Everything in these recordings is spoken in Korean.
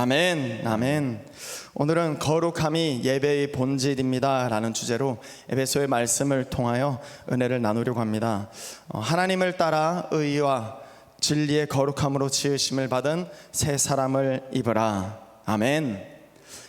아멘, 아멘. 오늘은 거룩함이 예배의 본질입니다 라는 주제로 에베소의 말씀을 통하여 은혜를 나누려고 합니다. 하나님을 따라 의와 진리의 거룩함으로 지으심을 받은 새 사람을 입으라. 아멘.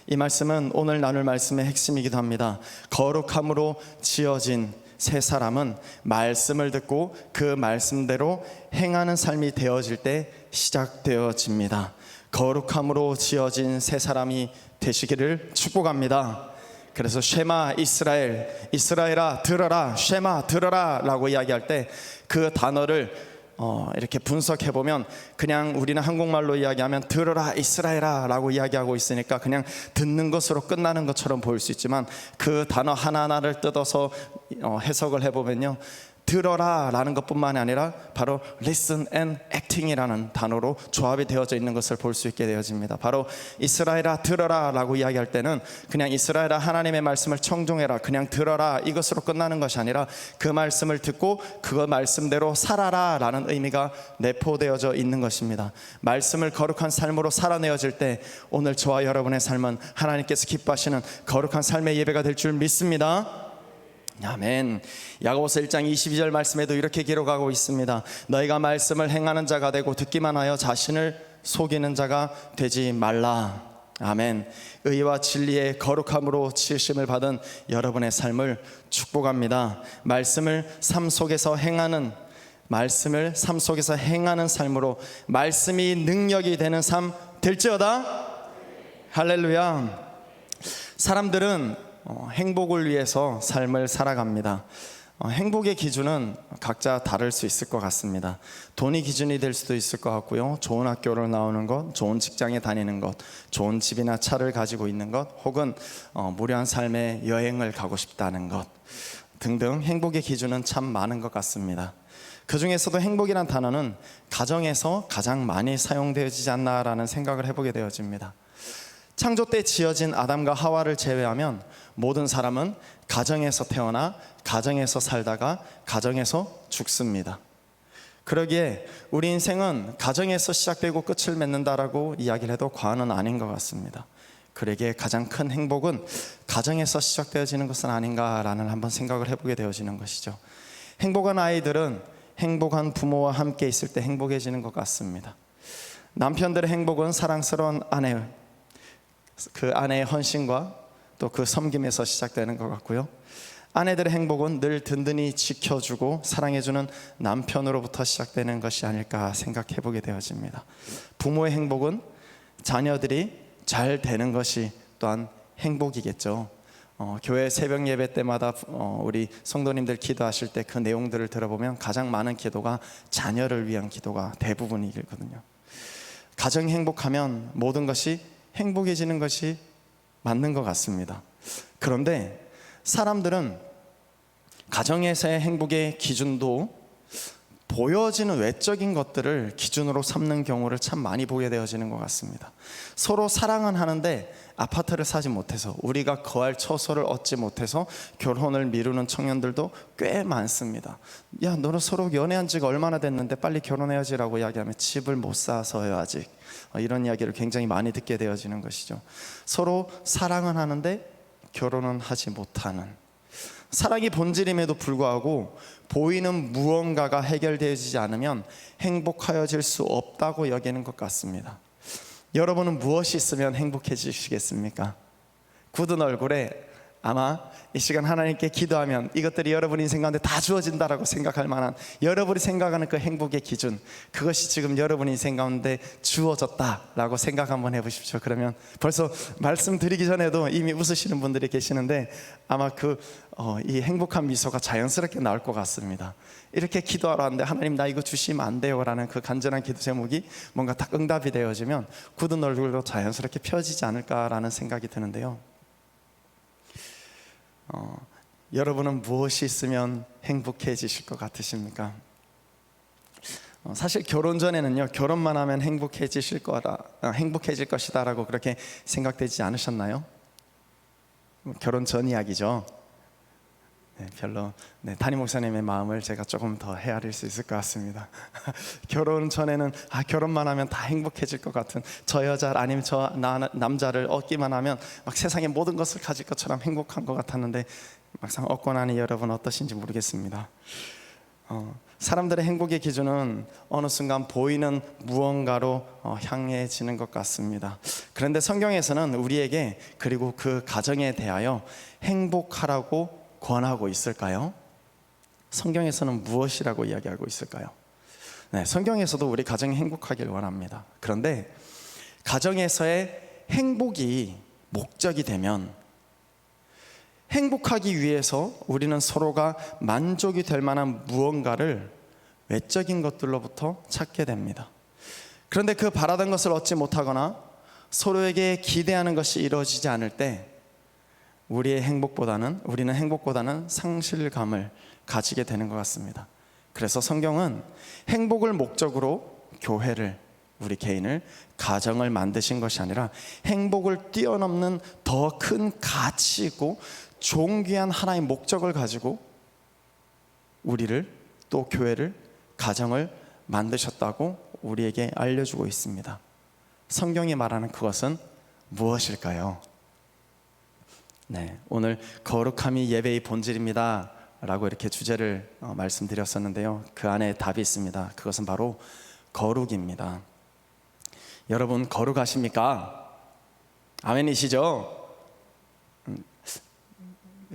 이 말씀은 오늘 나눌 말씀의 핵심이기도 합니다. 거룩함으로 지어진 새 사람은 말씀을 듣고 그 말씀대로 행하는 삶이 되어질 때 시작되어집니다. 거룩함으로 지어진 새 사람이 되시기를 축복합니다. 그래서 쉐마 이스라엘, 이스라엘아 들어라, 쉐마 들어라 라고 이야기할 때 그 단어를 이렇게 분석해보면 그냥 우리는 한국말로 이야기하면 들어라 이스라엘아 라고 이야기하고 있으니까 그냥 듣는 것으로 끝나는 것처럼 보일 수 있지만 그 단어 하나하나를 뜯어서 해석을 해보면요, 들어라 라는 것뿐만이 아니라 바로 listen and acting이라는 단어로 조합이 되어져 있는 것을 볼 수 있게 되어집니다. 바로 이스라엘아 들어라 라고 이야기할 때는 그냥 이스라엘아 하나님의 말씀을 청종해라, 그냥 들어라 이것으로 끝나는 것이 아니라 그 말씀을 듣고 그 말씀대로 살아라 라는 의미가 내포되어져 있는 것입니다. 말씀을 거룩한 삶으로 살아내어질 때 오늘 저와 여러분의 삶은 하나님께서 기뻐하시는 거룩한 삶의 예배가 될 줄 믿습니다. 아멘. 야고보서 1장 22절 말씀에도 이렇게 기록하고 있습니다. 너희가 말씀을 행하는 자가 되고 듣기만 하여 자신을 속이는 자가 되지 말라. 아멘. 의와 진리의 거룩함으로 지으심을 받은 여러분의 삶을 축복합니다. 말씀을 삶 속에서 행하는 삶으로 말씀이 능력이 되는 삶 될지어다. 할렐루야. 사람들은 행복을 위해서 삶을 살아갑니다. 행복의 기준은 각자 다를 수 있을 것 같습니다. 돈이 기준이 될 수도 있을 것 같고요, 좋은 학교를 나오는 것, 좋은 직장에 다니는 것, 좋은 집이나 차를 가지고 있는 것, 혹은 무료한 삶의 여행을 가고 싶다는 것 등등 행복의 기준은 참 많은 것 같습니다. 그 중에서도 행복이란 단어는 가정에서 가장 많이 사용되어지지 않나라는 생각을 해보게 되어집니다. 창조 때 지어진 아담과 하와를 제외하면 모든 사람은 가정에서 태어나 가정에서 살다가 가정에서 죽습니다. 그러기에 우리 인생은 가정에서 시작되고 끝을 맺는다라고 이야기를 해도 과언은 아닌 것 같습니다. 그러기에 가장 큰 행복은 가정에서 시작되어지는 것은 아닌가라는 한번 생각을 해보게 되어지는 것이죠. 행복한 아이들은 행복한 부모와 함께 있을 때 행복해지는 것 같습니다. 남편들의 행복은 사랑스러운 그 아내의 헌신과 또 그 섬김에서 시작되는 것 같고요, 아내들의 행복은 늘 든든히 지켜주고 사랑해주는 남편으로부터 시작되는 것이 아닐까 생각해 보게 되어집니다. 부모의 행복은 자녀들이 잘 되는 것이 또한 행복이겠죠. 교회 새벽 예배 때마다 우리 성도님들 기도하실 때 그 내용들을 들어보면 가장 많은 기도가 자녀를 위한 기도가 대부분이거든요. 가정이 행복하면 모든 것이 행복해지는 것이 맞는 것 같습니다. 그런데 사람들은 가정에서의 행복의 기준도 보여지는 외적인 것들을 기준으로 삼는 경우를 참 많이 보게 되어지는 것 같습니다. 서로 사랑은 하는데 아파트를 사지 못해서, 우리가 거할 처소를 얻지 못해서 결혼을 미루는 청년들도 꽤 많습니다. 야, 너는 서로 연애한 지가 얼마나 됐는데 빨리 결혼해야지 라고 이야기하면 집을 못 사서요 아직, 이런 이야기를 굉장히 많이 듣게 되어지는 것이죠. 서로 사랑은 하는데 결혼은 하지 못하는, 사랑이 본질임에도 불구하고 보이는 무언가가 해결되어지지 않으면 행복하여질 수 없다고 여기는 것 같습니다. 여러분은 무엇이 있으면 행복해지시겠습니까? 굳은 얼굴에 아마 이 시간 하나님께 기도하면 이것들이 여러분 인생 가운데 다 주어진다라고 생각할 만한, 여러분이 생각하는 그 행복의 기준, 그것이 지금 여러분 인생 가운데 주어졌다라고 생각 한번 해보십시오. 그러면 벌써 말씀드리기 전에도 이미 웃으시는 분들이 계시는데 아마 이 행복한 미소가 자연스럽게 나올 것 같습니다. 이렇게 기도하러 왔는데 하나님 나 이거 주시면 안 돼요 라는 그 간절한 기도 제목이 뭔가 딱 응답이 되어지면 굳은 얼굴로 자연스럽게 펴지지 않을까라는 생각이 드는데요, 여러분은 무엇이 있으면 행복해지실 것 같으십니까? 사실 결혼 전에는요, 결혼만 하면 행복해질 것이다 라고 그렇게 생각되지 않으셨나요? 결혼 전 이야기죠. 별로 담임 목사님의 마음을 제가 조금 더 헤아릴 수 있을 것 같습니다. 결혼 전에는 결혼만 하면 다 행복해질 것 같은, 저 여자 아니면 저 남자를 얻기만 하면 막 세상의 모든 것을 가질 것처럼 행복한 것 같았는데, 막상 얻고 나니 여러분 어떠신지 모르겠습니다. 사람들의 행복의 기준은 어느 순간 보이는 무언가로 향해지는 것 같습니다. 그런데 성경에서는 우리에게, 그리고 그 가정에 대하여 행복하라고 권하고 있을까요? 성경에서는 무엇이라고 이야기하고 있을까요? 성경에서도 우리 가정이 행복하길 원합니다. 그런데 가정에서의 행복이 목적이 되면, 행복하기 위해서 우리는 서로가 만족이 될 만한 무언가를 외적인 것들로부터 찾게 됩니다. 그런데 그 바라던 것을 얻지 못하거나 서로에게 기대하는 것이 이루어지지 않을 때 우리는 행복보다는 상실감을 가지게 되는 것 같습니다. 그래서 성경은 행복을 목적으로 교회를, 우리 개인을, 가정을 만드신 것이 아니라 행복을 뛰어넘는 더 큰 가치 있고 존귀한 하나의 목적을 가지고 우리를, 또 교회를, 가정을 만드셨다고 우리에게 알려주고 있습니다. 성경이 말하는 그것은 무엇일까요? 오늘 거룩함이 예배의 본질입니다 라고 이렇게 주제를 말씀드렸었는데요, 그 안에 답이 있습니다. 그것은 바로 거룩입니다. 여러분 거룩하십니까? 아멘이시죠?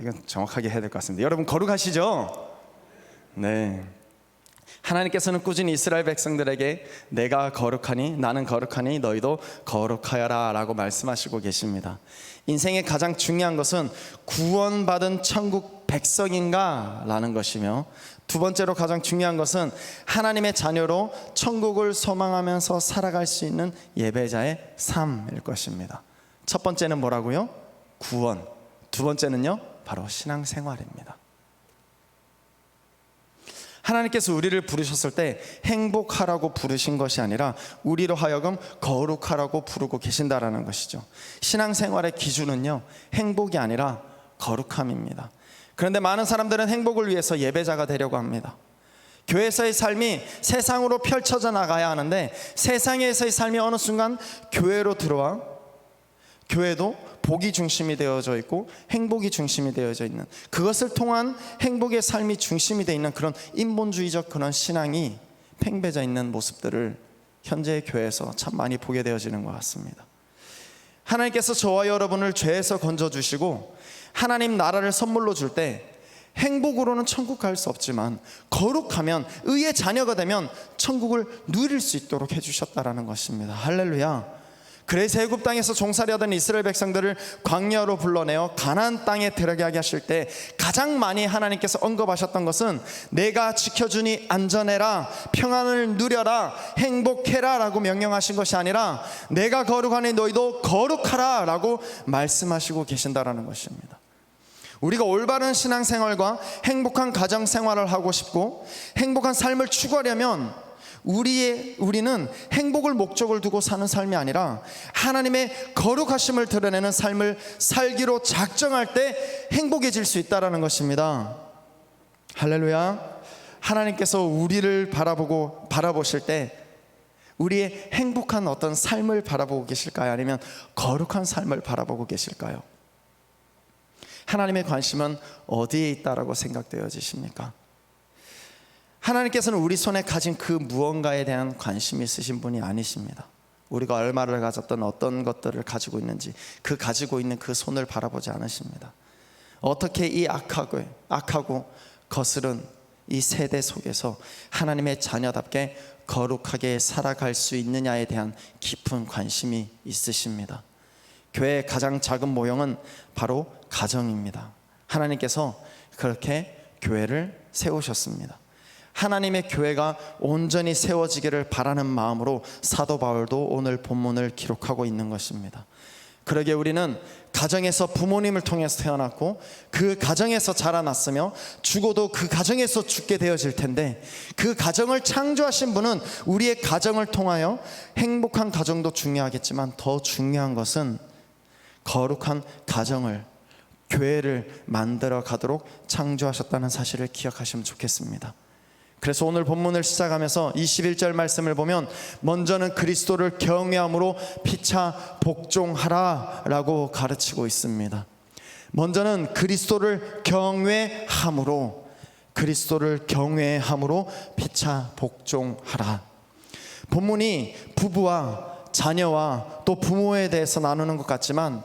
이건 정확하게 해야 될 것 같습니다. 여러분 거룩하시죠? 네. 하나님께서는 꾸준히 이스라엘 백성들에게 내가 거룩하니, 나는 거룩하니 너희도 거룩하여라 라고 말씀하시고 계십니다. 인생의 가장 중요한 것은 구원받은 천국 백성인가 라는 것이며, 두 번째로 가장 중요한 것은 하나님의 자녀로 천국을 소망하면서 살아갈 수 있는 예배자의 삶일 것입니다. 첫 번째는 뭐라고요? 구원. 두 번째는요, 바로 신앙생활입니다. 하나님께서 우리를 부르셨을 때 행복하라고 부르신 것이 아니라 우리로 하여금 거룩하라고 부르고 계신다라는 것이죠. 신앙생활의 기준은요, 행복이 아니라 거룩함입니다. 그런데 많은 사람들은 행복을 위해서 예배자가 되려고 합니다. 교회에서의 삶이 세상으로 펼쳐져 나가야 하는데, 세상에서의 삶이 어느 순간 교회로 들어와 교회도 복이 중심이 되어져 있고 행복이 중심이 되어져 있는, 그것을 통한 행복의 삶이 중심이 되어 있는 그런 인본주의적 그런 신앙이 팽배져 있는 모습들을 현재의 교회에서 참 많이 보게 되어지는 것 같습니다. 하나님께서 저와 여러분을 죄에서 건져주시고 하나님 나라를 선물로 줄 때, 행복으로는 천국 갈 수 없지만 거룩하면, 의의 자녀가 되면 천국을 누릴 수 있도록 해주셨다라는 것입니다. 할렐루야. 그래서 애굽 땅에서 종살이하던 이스라엘 백성들을 광야로 불러내어 가나안 땅에 들어가게 하실 때 가장 많이 하나님께서 언급하셨던 것은 내가 지켜주니 안전해라, 평안을 누려라, 행복해라 라고 명령하신 것이 아니라 내가 거룩하니 너희도 거룩하라 라고 말씀하시고 계신다라는 것입니다. 우리가 올바른 신앙생활과 행복한 가정생활을 하고 싶고 행복한 삶을 추구하려면 우리는 행복을 목적을 두고 사는 삶이 아니라 하나님의 거룩하심을 드러내는 삶을 살기로 작정할 때 행복해질 수 있다는 것입니다. 할렐루야. 하나님께서 우리를 바라보실 때 우리의 행복한 어떤 삶을 바라보고 계실까요? 아니면 거룩한 삶을 바라보고 계실까요? 하나님의 관심은 어디에 있다라고 생각되어지십니까? 하나님께서는 우리 손에 가진 그 무언가에 대한 관심이 있으신 분이 아니십니다. 우리가 얼마를 가졌던 어떤 것들을 가지고 있는지, 그 가지고 있는 그 손을 바라보지 않으십니다. 어떻게 이 악하고 거스른 이 세대 속에서 하나님의 자녀답게 거룩하게 살아갈 수 있느냐에 대한 깊은 관심이 있으십니다. 교회의 가장 작은 모형은 바로 가정입니다. 하나님께서 그렇게 교회를 세우셨습니다. 하나님의 교회가 온전히 세워지기를 바라는 마음으로 사도 바울도 오늘 본문을 기록하고 있는 것입니다. 그러기에 우리는 가정에서 부모님을 통해서 태어났고 그 가정에서 자라났으며 죽어도 그 가정에서 죽게 되어질 텐데, 그 가정을 창조하신 분은 우리의 가정을 통하여 행복한 가정도 중요하겠지만 더 중요한 것은 거룩한 가정을, 교회를 만들어 가도록 창조하셨다는 사실을 기억하시면 좋겠습니다. 그래서 오늘 본문을 시작하면서 21절 말씀을 보면 먼저는 그리스도를 경외함으로 피차 복종하라 라고 가르치고 있습니다. 먼저는 그리스도를 경외함으로 피차 복종하라. 본문이 부부와 자녀와 또 부모에 대해서 나누는 것 같지만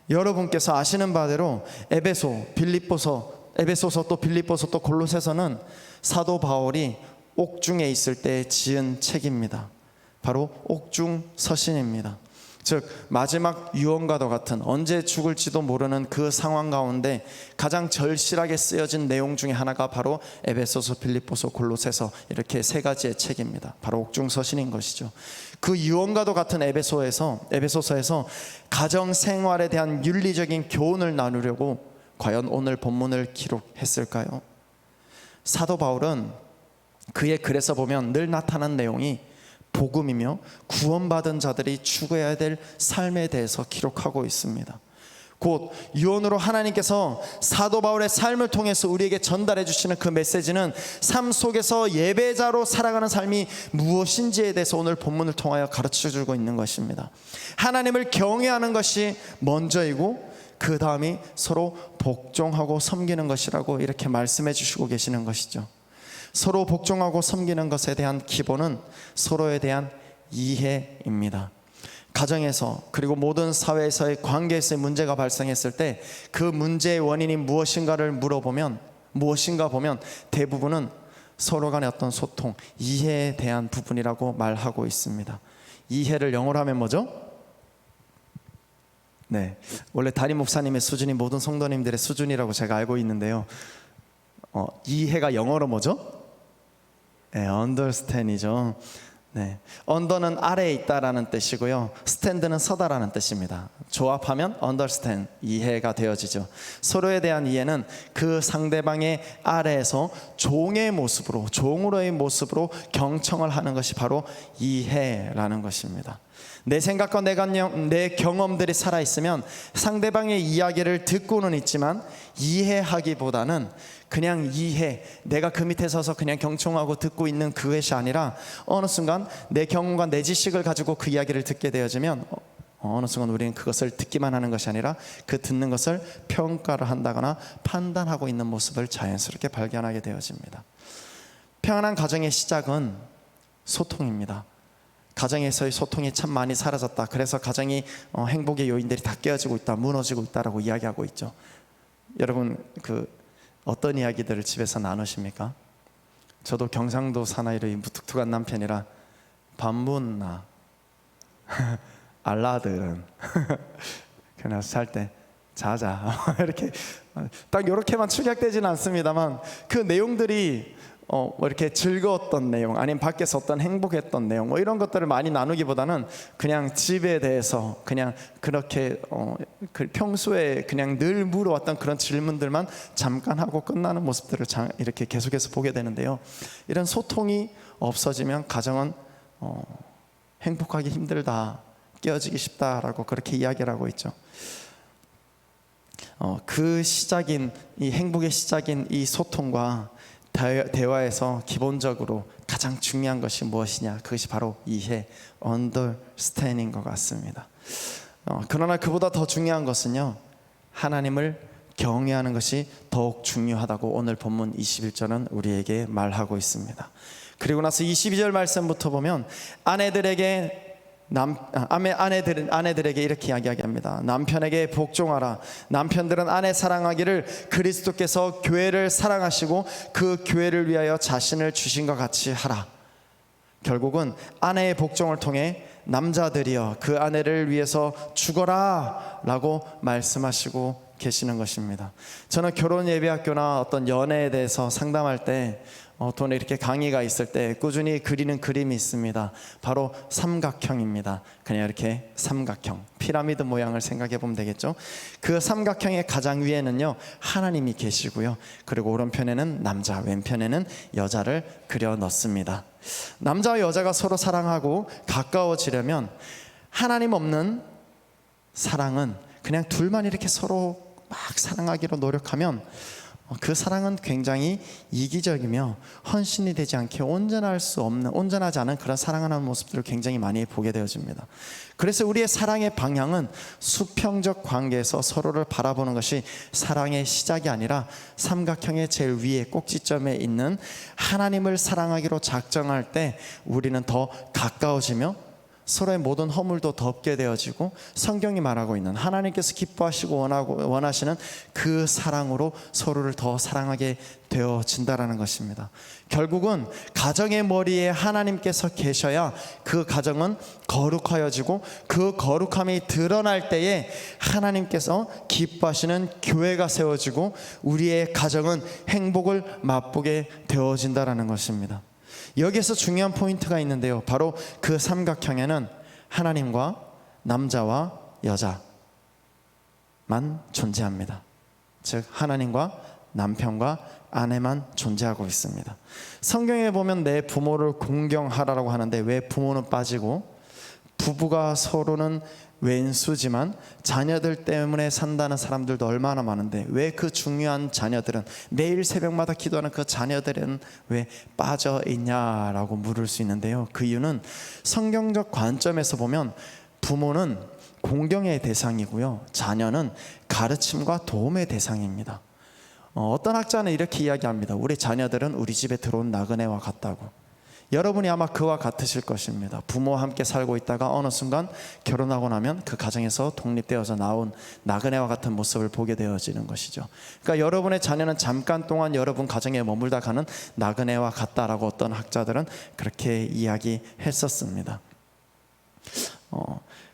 여러분께서 아시는 바대로 에베소서 또 빌립보서 또 골로새서는 사도 바울이 옥중에 있을 때 지은 책입니다. 바로 옥중서신입니다. 즉 마지막 유언과도 같은 언제 죽을지도 모르는 그 상황 가운데 가장 절실하게 쓰여진 내용 중에 하나가 바로 에베소서, 빌립보서, 골로새서 이렇게 세 가지의 책입니다. 바로 옥중서신인 것이죠. 그 유언과도 같은 에베소서에서 가정 생활에 대한 윤리적인 교훈을 나누려고 과연 오늘 본문을 기록했을까요? 사도 바울은 그의 글에서 보면 늘 나타난 내용이 복음이며 구원받은 자들이 추구해야 될 삶에 대해서 기록하고 있습니다. 곧 유언으로 하나님께서 사도 바울의 삶을 통해서 우리에게 전달해 주시는 그 메시지는 삶 속에서 예배자로 살아가는 삶이 무엇인지에 대해서 오늘 본문을 통하여 가르쳐주고 있는 것입니다. 하나님을 경외하는 것이 먼저이고 그 다음이 서로 복종하고 섬기는 것이라고 이렇게 말씀해 주시고 계시는 것이죠. 서로 복종하고 섬기는 것에 대한 기본은 서로에 대한 이해입니다. 가정에서 그리고 모든 사회에서의 관계에서의 문제가 발생했을 때 그 문제의 원인이 무엇인가를 물어보면 무엇인가 보면 대부분은 서로 간의 어떤 소통, 이해에 대한 부분이라고 말하고 있습니다. 이해를 영어로 하면 뭐죠? 네, 원래 담임 목사님의 수준이 모든 성도님들의 수준이라고 제가 알고 있는데요. 이해가 영어로 뭐죠? 네, understand이죠. 네, under는 아래에 있다라는 뜻이고요. stand는 서다라는 뜻입니다. 조합하면 understand, 이해가 되어지죠. 서로에 대한 이해는 그 상대방의 아래에서 종의 모습으로, 종으로의 모습으로 경청을 하는 것이 바로 이해라는 것입니다. 내 생각과 내 경험들이 살아있으면 상대방의 이야기를 듣고는 있지만 이해하기보다는 그냥 내가 그 밑에 서서 그냥 경청하고 듣고 있는 그것이 아니라 어느 순간 내 경험과 내 지식을 가지고 그 이야기를 듣게 되어지면 어느 순간 우리는 그것을 듣기만 하는 것이 아니라 그 듣는 것을 평가를 한다거나 판단하고 있는 모습을 자연스럽게 발견하게 되어집니다. 평안한 가정의 시작은 소통입니다. 가정에서의 소통이 참 많이 사라졌다. 그래서 가정이 행복의 요인들이 다 깨어지고 있다, 무너지고 있다라고 이야기하고 있죠. 여러분 어떤 이야기들을 집에서 나누십니까? 저도 경상도 사나이로 무뚝뚝한 남편이라 밤문나 알라들은 그냥 잘 때 자자 이렇게 딱 이렇게만 축약되지는 않습니다만 그 내용들이 이렇게 즐거웠던 내용 아니면 밖에서 어떤 행복했던 내용 이런 것들을 많이 나누기보다는 그냥 집에 대해서 그냥 그렇게 평소에 그냥 늘 물어왔던 그런 질문들만 잠깐 하고 끝나는 모습들을 이렇게 계속해서 보게 되는데요. 이런 소통이 없어지면 가정은 행복하기 힘들다, 깨어지기 쉽다라고 그렇게 이야기를 하고 있죠. 그 시작인 이 행복의 시작인 이 소통과 대화에서 기본적으로 가장 중요한 것이 무엇이냐? 그것이 바로 이해, understanding 것 같습니다. 그러나 그보다 더 중요한 것은요, 하나님을 경외하는 것이 더욱 중요하다고 오늘 본문 21절은 우리에게 말하고 있습니다. 그리고 나서 22절 말씀부터 보면 아내들에게 이렇게 이야기합니다. 남편에게 복종하라. 남편들은 아내 사랑하기를 그리스도께서 교회를 사랑하시고 그 교회를 위하여 자신을 주신 것 같이 하라. 결국은 아내의 복종을 통해 남자들이여 그 아내를 위해서 죽어라 라고 말씀하시고 계시는 것입니다. 저는 결혼예비학교나 어떤 연애에 대해서 상담할 때 또는 이렇게 강의가 있을 때 꾸준히 그리는 그림이 있습니다. 바로 삼각형입니다. 그냥 이렇게 삼각형, 피라미드 모양을 생각해 보면 되겠죠. 그 삼각형의 가장 위에는요 하나님이 계시고요, 그리고 오른편에는 남자, 왼편에는 여자를 그려 넣습니다. 남자와 여자가 서로 사랑하고 가까워지려면 하나님 없는 사랑은 그냥 둘만 이렇게 서로 막 사랑하기로 노력하면 그 사랑은 굉장히 이기적이며 헌신이 되지 않게 온전하지 않은 그런 사랑하는 모습들을 굉장히 많이 보게 되어집니다. 그래서 우리의 사랑의 방향은 수평적 관계에서 서로를 바라보는 것이 사랑의 시작이 아니라 삼각형의 제일 위에 꼭지점에 있는 하나님을 사랑하기로 작정할 때 우리는 더 가까워지며 서로의 모든 허물도 덮게 되어지고, 성경이 말하고 있는 하나님께서 기뻐하시고 원하시는 그 사랑으로 서로를 더 사랑하게 되어진다라는 것입니다. 결국은 가정의 머리에 하나님께서 계셔야 그 가정은 거룩하여지고, 그 거룩함이 드러날 때에 하나님께서 기뻐하시는 교회가 세워지고 우리의 가정은 행복을 맛보게 되어진다라는 것입니다. 여기에서 중요한 포인트가 있는데요, 바로 그 삼각형에는 하나님과 남자와 여자만 존재합니다. 즉 하나님과 남편과 아내만 존재하고 있습니다. 성경에 보면 내 부모를 공경하라고 하는데 왜 부모는 빠지고, 부부가 서로는 왼수지만 자녀들 때문에 산다는 사람들도 얼마나 많은데 왜 그 중요한 자녀들은, 매일 새벽마다 기도하는 그 자녀들은 왜 빠져 있냐라고 물을 수 있는데요, 그 이유는 성경적 관점에서 보면 부모는 공경의 대상이고요, 자녀는 가르침과 도움의 대상입니다. 어떤 학자는 이렇게 이야기합니다. 우리 자녀들은 우리 집에 들어온 나그네와 같다고. 여러분이 아마 그와 같으실 것입니다. 부모와 함께 살고 있다가 어느 순간 결혼하고 나면 그 가정에서 독립되어서 나온 나그네와 같은 모습을 보게 되어지는 것이죠. 그러니까 여러분의 자녀는 잠깐 동안 여러분 가정에 머물다 가는 나그네와 같다라고 어떤 학자들은 그렇게 이야기했었습니다.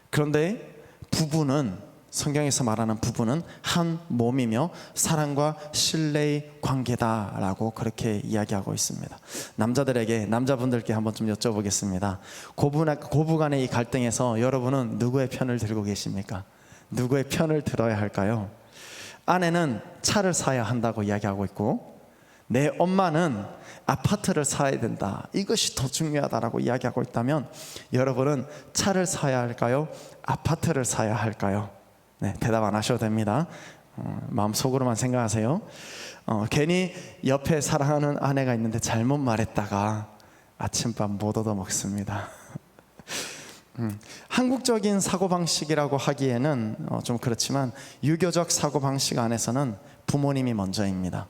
그런데 부부는, 성경에서 말하는 부부는 한 몸이며 사랑과 신뢰의 관계다라고 그렇게 이야기하고 있습니다. 남자분들께 한번 좀 여쭤보겠습니다. 고부간의 이 갈등에서 여러분은 누구의 편을 들고 계십니까? 누구의 편을 들어야 할까요? 아내는 차를 사야 한다고 이야기하고 있고, 내 엄마는 아파트를 사야 된다, 이것이 더 중요하다라고 이야기하고 있다면, 여러분은 차를 사야 할까요? 아파트를 사야 할까요? 네, 대답 안 하셔도 됩니다. 마음속으로만 생각하세요. 괜히 옆에 사랑하는 아내가 있는데 잘못 말했다가 아침밥 못 얻어 먹습니다. 한국적인 사고방식이라고 하기에는 좀 그렇지만, 유교적 사고방식 안에서는 부모님이 먼저입니다.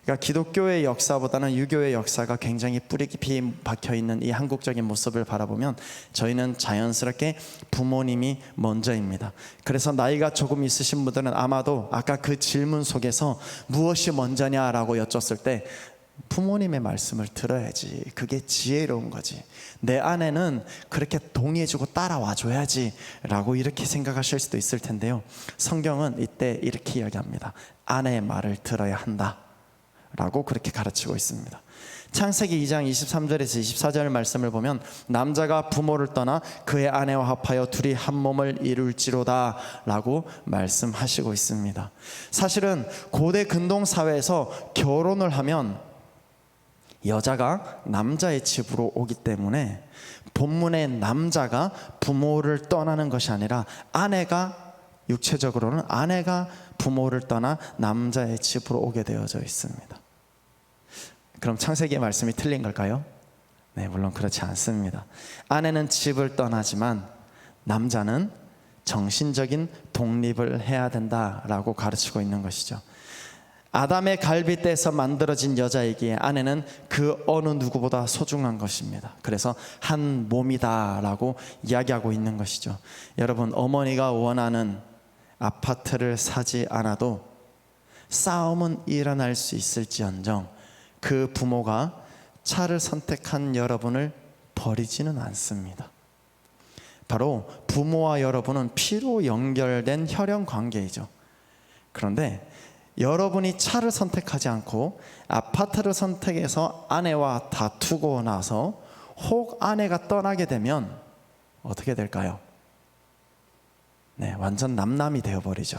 그러니까 기독교의 역사보다는 유교의 역사가 굉장히 뿌리 깊이 박혀있는 이 한국적인 모습을 바라보면 저희는 자연스럽게 부모님이 먼저입니다. 그래서 나이가 조금 있으신 분들은 아마도 아까 그 질문 속에서 무엇이 먼저냐라고 여쭸을 때 부모님의 말씀을 들어야지, 그게 지혜로운 거지, 내 아내는 그렇게 동의해주고 따라와줘야지 라고 이렇게 생각하실 수도 있을 텐데요, 성경은 이때 이렇게 이야기합니다. 아내의 말을 들어야 한다 라고 그렇게 가르치고 있습니다. 창세기 2장 23절에서 24절 말씀을 보면, 남자가 부모를 떠나 그의 아내와 합하여 둘이 한 몸을 이룰지로다 라고 말씀하시고 있습니다. 사실은 고대 근동사회에서 결혼을 하면 여자가 남자의 집으로 오기 때문에 본문의 남자가 부모를 떠나는 것이 아니라 육체적으로는 아내가 부모를 떠나 남자의 집으로 오게 되어져 있습니다. 그럼 창세기의 말씀이 틀린 걸까요? 네, 물론 그렇지 않습니다. 아내는 집을 떠나지만 남자는 정신적인 독립을 해야 된다라고 가르치고 있는 것이죠. 아담의 갈빗대에서 만들어진 여자이기에 아내는 그 어느 누구보다 소중한 것입니다. 그래서 한 몸이다라고 이야기하고 있는 것이죠. 여러분, 어머니가 원하는 아파트를 사지 않아도 싸움은 일어날 수 있을지언정 그 부모가 차를 선택한 여러분을 버리지는 않습니다. 바로 부모와 여러분은 피로 연결된 혈연 관계이죠. 그런데 여러분이 차를 선택하지 않고 아파트를 선택해서 아내와 다투고 나서 혹 아내가 떠나게 되면 어떻게 될까요? 네, 완전 남남이 되어버리죠.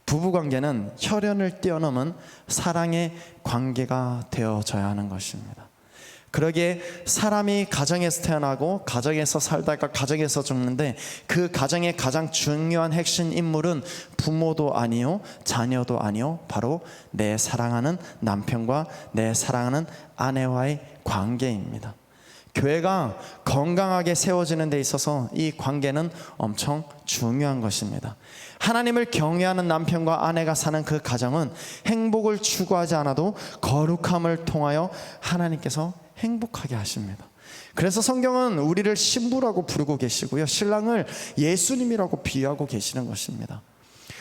부부관계는 혈연을 뛰어넘은 사랑의 관계가 되어져야 하는 것입니다. 그러기에 사람이 가정에서 태어나고 가정에서 살다가 가정에서 죽는데 그 가정의 가장 중요한 핵심 인물은 부모도 아니요 자녀도 아니요 바로 내 사랑하는 남편과 내 사랑하는 아내와의 관계입니다. 교회가 건강하게 세워지는 데 있어서 이 관계는 엄청 중요한 것입니다. 하나님을 경외하는 남편과 아내가 사는 그 가정은 행복을 추구하지 않아도 거룩함을 통하여 하나님께서 행복하게 하십니다. 그래서 성경은 우리를 신부라고 부르고 계시고요, 신랑을 예수님이라고 비유하고 계시는 것입니다.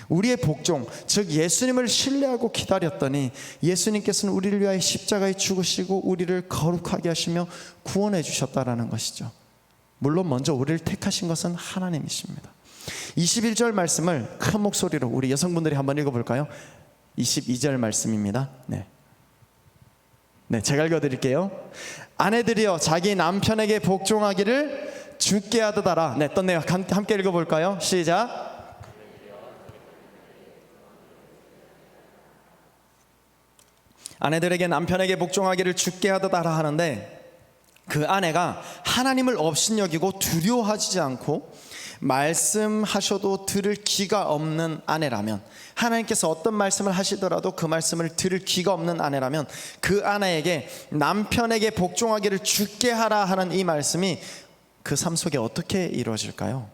우리의 복종, 즉 예수님을 신뢰하고 기다렸더니 예수님께서는 우리를 위하여 십자가에 죽으시고 우리를 거룩하게 하시며 구원해 주셨다라는 것이죠. 물론 먼저 우리를 택하신 것은 하나님이십니다. 21절 말씀을 큰 목소리로 우리 여성분들이 한번 읽어볼까요? 22절 말씀입니다. 네, 제가 읽어드릴게요. 아내들이여 자기 남편에게 복종하기를 주께 하듯 하라. 네, 떴네요. 함께 읽어볼까요? 시작. 아내들에게 남편에게 복종하기를 주께 하듯 하라 하는데, 그 아내가 하나님을 업신여기고 두려워하지 않고 말씀하셔도 들을 귀가 없는 아내라면, 하나님께서 어떤 말씀을 하시더라도 그 말씀을 들을 귀가 없는 아내라면 그 아내에게 남편에게 복종하기를 주께 하라 하는 이 말씀이 그 삶 속에 어떻게 이루어질까요?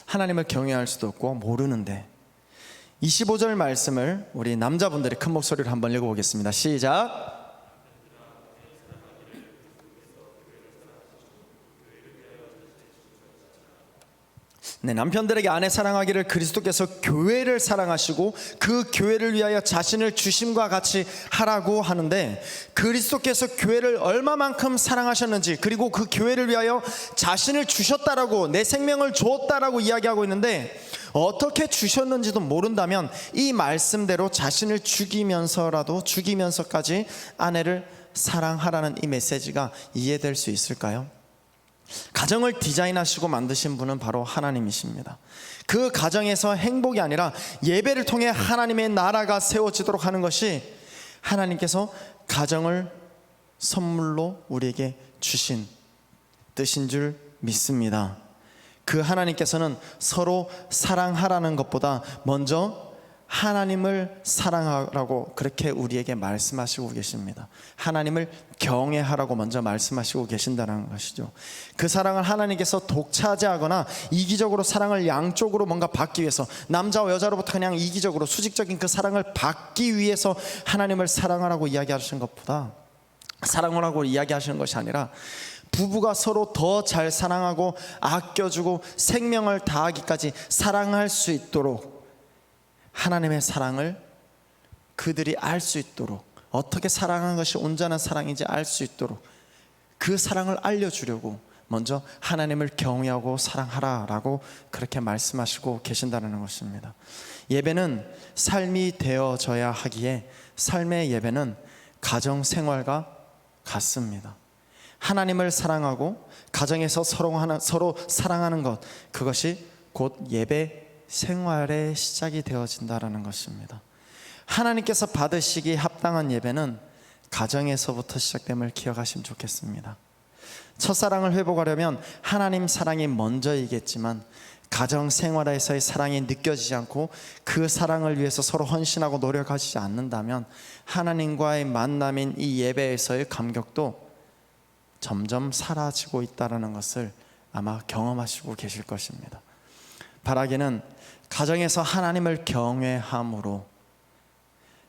하나님을 경외할 수도 없고 모르는데. 25절 말씀을 우리 남자분들이 큰 목소리로 한번 읽어보겠습니다. 시작. 네, 남편들에게 아내 사랑하기를 그리스도께서 교회를 사랑하시고 그 교회를 위하여 자신을 주심과 같이 하라고 하는데, 그리스도께서 교회를 얼마만큼 사랑하셨는지, 그리고 그 교회를 위하여 자신을 주셨다라고, 내 생명을 주었다라고 이야기하고 있는데, 어떻게 주셨는지도 모른다면 이 말씀대로 자신을 죽이면서까지 아내를 사랑하라는 이 메시지가 이해될 수 있을까요? 가정을 디자인하시고 만드신 분은 바로 하나님이십니다. 그 가정에서 행복이 아니라 예배를 통해 하나님의 나라가 세워지도록 하는 것이 하나님께서 가정을 선물로 우리에게 주신 뜻인 줄 믿습니다. 그 하나님께서는 서로 사랑하라는 것보다 먼저 하나님을 사랑하라고 그렇게 우리에게 말씀하시고 계십니다. 하나님을 경외하라고 먼저 말씀하시고 계신다는 것이죠. 그 사랑을 하나님께서 독차지하거나 이기적으로 사랑을 양쪽으로 뭔가 받기 위해서, 남자와 여자로부터 그냥 이기적으로 수직적인 그 사랑을 받기 위해서 하나님을 사랑하라고 이야기하시는 것보다, 사랑하라고 이야기하시는 것이 아니라 부부가 서로 더 잘 사랑하고 아껴주고 생명을 다하기까지 사랑할 수 있도록, 하나님의 사랑을 그들이 알 수 있도록, 어떻게 사랑하는 것이 온전한 사랑인지 알 수 있도록 그 사랑을 알려주려고 먼저 하나님을 경외하고 사랑하라라고 그렇게 말씀하시고 계신다는 것입니다. 예배는 삶이 되어져야 하기에 삶의 예배는 가정생활과 같습니다. 하나님을 사랑하고 가정에서 서로 사랑하는 것, 그것이 곧 예배 생활의 시작이 되어진다는 것입니다. 하나님께서 받으시기 합당한 예배는 가정에서부터 시작됨을 기억하시면 좋겠습니다. 첫사랑을 회복하려면 하나님 사랑이 먼저이겠지만 가정 생활에서의 사랑이 느껴지지 않고 그 사랑을 위해서 서로 헌신하고 노력하지 않는다면 하나님과의 만남인 이 예배에서의 감격도 점점 사라지고 있다는 것을 아마 경험하시고 계실 것입니다. 바라기는 가정에서 하나님을 경외함으로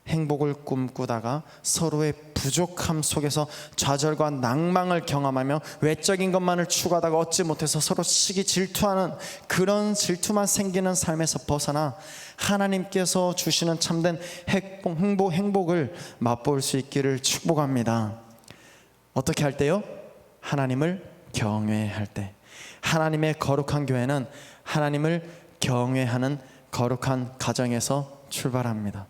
행복을 꿈꾸다가 서로의 부족함 속에서 좌절과 낭망을 경험하며 외적인 것만을 추구하다가 얻지 못해서 서로 시기 질투하는 그런 질투만 생기는 삶에서 벗어나 하나님께서 주시는 참된 행복을 맛볼 수 있기를 축복합니다. 어떻게 할 때요? 하나님을 경외할 때. 하나님의 거룩한 교회는 하나님을 경외하는 거룩한 가정에서 출발합니다.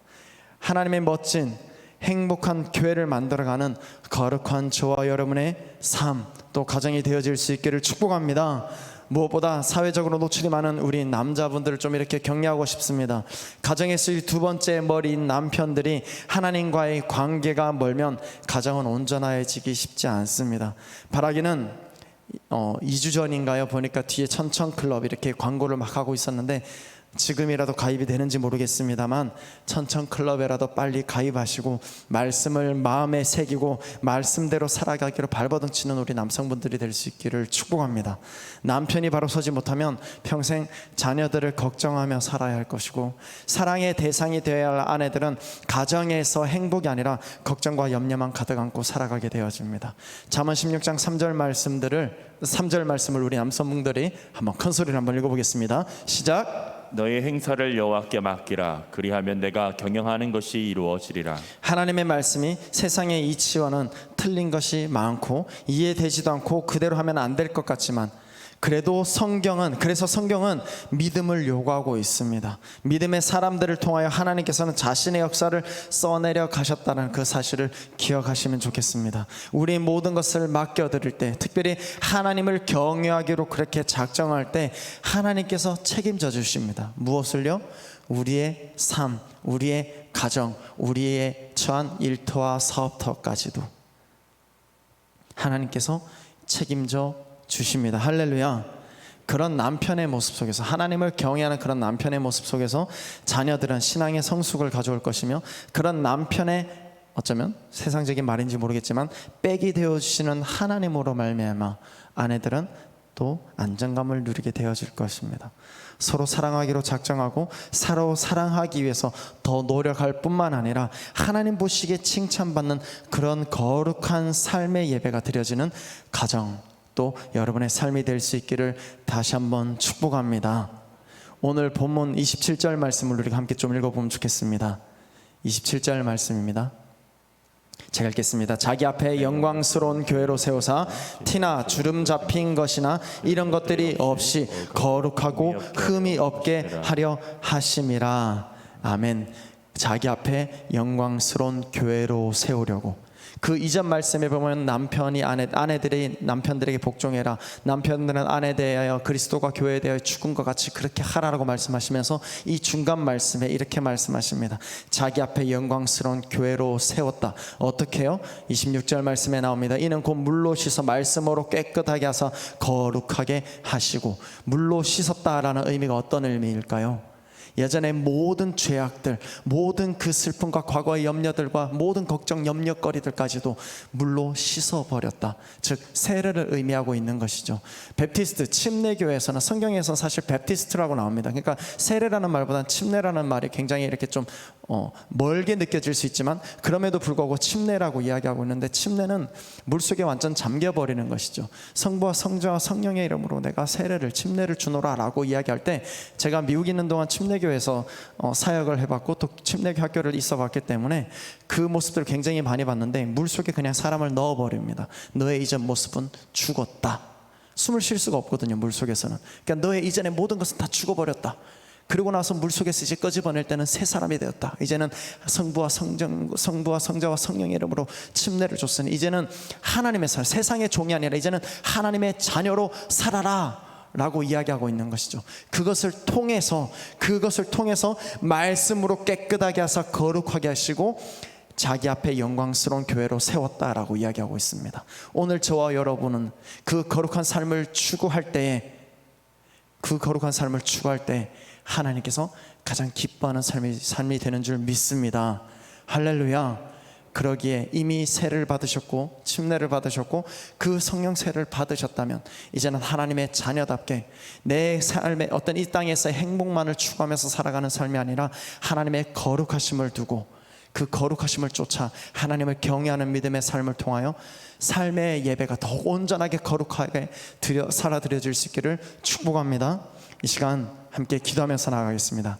하나님의 멋진 행복한 교회를 만들어가는 거룩한 저와 여러분의 삶, 또 가정이 되어질 수 있기를 축복합니다. 무엇보다 사회적으로 노출이 많은 우리 남자분들을 좀 이렇게 격려하고 싶습니다. 가정에서 이 두 번째 머리인 남편들이 하나님과의 관계가 멀면 가정은 온전해지기 쉽지 않습니다. 바라기는 2주 전인가요? 보니까 뒤에 천천클럽 이렇게 광고를 막 하고 있었는데, 지금이라도 가입이 되는지 모르겠습니다만 천천클럽에라도 빨리 가입하시고 말씀을 마음에 새기고 말씀대로 살아가기로 발버둥치는 우리 남성분들이 될 수 있기를 축복합니다. 남편이 바로 서지 못하면 평생 자녀들을 걱정하며 살아야 할 것이고, 사랑의 대상이 되어야 할 아내들은 가정에서 행복이 아니라 걱정과 염려만 가득 안고 살아가게 되어집니다. 잠언 16장 3절 말씀을 우리 남성분들이 한번 큰 소리로 한번 읽어보겠습니다. 시작. 너의 행사를 여호와께 맡기라. 그리하면 내가 경영하는 것이 이루어지리라. 하나님의 말씀이 세상의 이치와는 틀린 것이 많고 이해되지도 않고 그대로 하면 안 될 것 같지만, 그래서 성경은 믿음을 요구하고 있습니다. 믿음의 사람들을 통하여 하나님께서는 자신의 역사를 써내려 가셨다는 그 사실을 기억하시면 좋겠습니다. 우리 모든 것을 맡겨드릴 때, 특별히 하나님을 경외하기로 그렇게 작정할 때 하나님께서 책임져 주십니다. 무엇을요? 우리의 삶, 우리의 가정, 우리의 처한 일터와 사업터까지도 하나님께서 책임져 주십니다. 할렐루야. 그런 남편의 모습 속에서, 하나님을 경외하는 그런 남편의 모습 속에서 자녀들은 신앙의 성숙을 가져올 것이며, 그런 남편의 어쩌면 세상적인 말인지 모르겠지만 백이 되어주시는 하나님으로 말미암아 아내들은 또 안정감을 누리게 되어질 것입니다. 서로 사랑하기로 작정하고 서로 사랑하기 위해서 더 노력할 뿐만 아니라 하나님 보시기에 칭찬받는 그런 거룩한 삶의 예배가 드려지는 가정, 또 여러분의 삶이 될 수 있기를 다시 한번 축복합니다. 오늘 본문 27절 말씀을 우리가 함께 좀 읽어보면 좋겠습니다. 27절 말씀입니다. 제가 읽겠습니다. 자기 앞에 영광스러운 교회로 세우사 티나 주름 잡힌 것이나 이런 것들이 없이 거룩하고 흠이 없게 하려 하심이라. 아멘. 자기 앞에 영광스러운 교회로 세우려고. 그 이전 말씀에 보면 남편이 아내들이 남편들에게 복종해라, 남편들은 아내에 대하여 그리스도가 교회에 대하여 죽음과 같이 그렇게 하라라고 말씀하시면서 이 중간 말씀에 이렇게 말씀하십니다. 자기 앞에 영광스러운 교회로 세웠다. 어떻게 해요? 26절 말씀에 나옵니다. 이는 곧 물로 씻어 말씀으로 깨끗하게 하사 거룩하게 하시고. 물로 씻었다라는 의미가 어떤 의미일까요? 예전에 모든 죄악들, 모든 그 슬픔과 과거의 염려들과 모든 걱정, 염려거리들까지도 물로 씻어버렸다. 즉 세례를 의미하고 있는 것이죠. 베프티스트, 침례교회에서는, 성경에서 사실 베프티스트라고 나옵니다. 그러니까 세례라는 말보다는 침례라는 말이 굉장히 이렇게 좀 멀게 느껴질 수 있지만, 그럼에도 불구하고 침례라고 이야기하고 있는데, 침례는 물속에 완전 잠겨버리는 것이죠. 성부와 성자와 성령의 이름으로 내가 세례를, 침례를 주노라 라고 이야기할 때, 제가 미국에 있는 동안 침례교회에서 사역을 해봤고 또 침례교 학교를 있어봤기 때문에 그 모습들을 굉장히 많이 봤는데, 물속에 그냥 사람을 넣어버립니다. 너의 이전 모습은 죽었다. 숨을 쉴 수가 없거든요, 물속에서는. 그러니까 너의 이전의 모든 것은 다 죽어버렸다. 그리고 나서 물속에서 이제 끄집어낼 때는 새 사람이 되었다. 이제는 성부와 성자와 성령의 이름으로 침례를 줬으니 이제는 하나님의 세상의 종이 아니라 이제는 하나님의 자녀로 살아라 라고 이야기하고 있는 것이죠. 그것을 통해서 말씀으로 깨끗하게 하사 거룩하게 하시고 자기 앞에 영광스러운 교회로 세웠다라고 이야기하고 있습니다. 오늘 저와 여러분은 그 거룩한 삶을 추구할 때에, 하나님께서 가장 기뻐하는 삶이 되는 줄 믿습니다. 할렐루야. 그러기에 이미 세를 받으셨고 침례를 받으셨고 그 성령 세를 받으셨다면 이제는 하나님의 자녀답게 내 삶의 어떤 이 땅에서의 행복만을 추구하면서 살아가는 삶이 아니라 하나님의 거룩하심을 두고 그 거룩하심을 쫓아 하나님을 경외하는 믿음의 삶을 통하여 삶의 예배가 더 온전하게 거룩하게 살아드려질 수 있기를 축복합니다. 이 시간 함께 기도하면서 나아가겠습니다.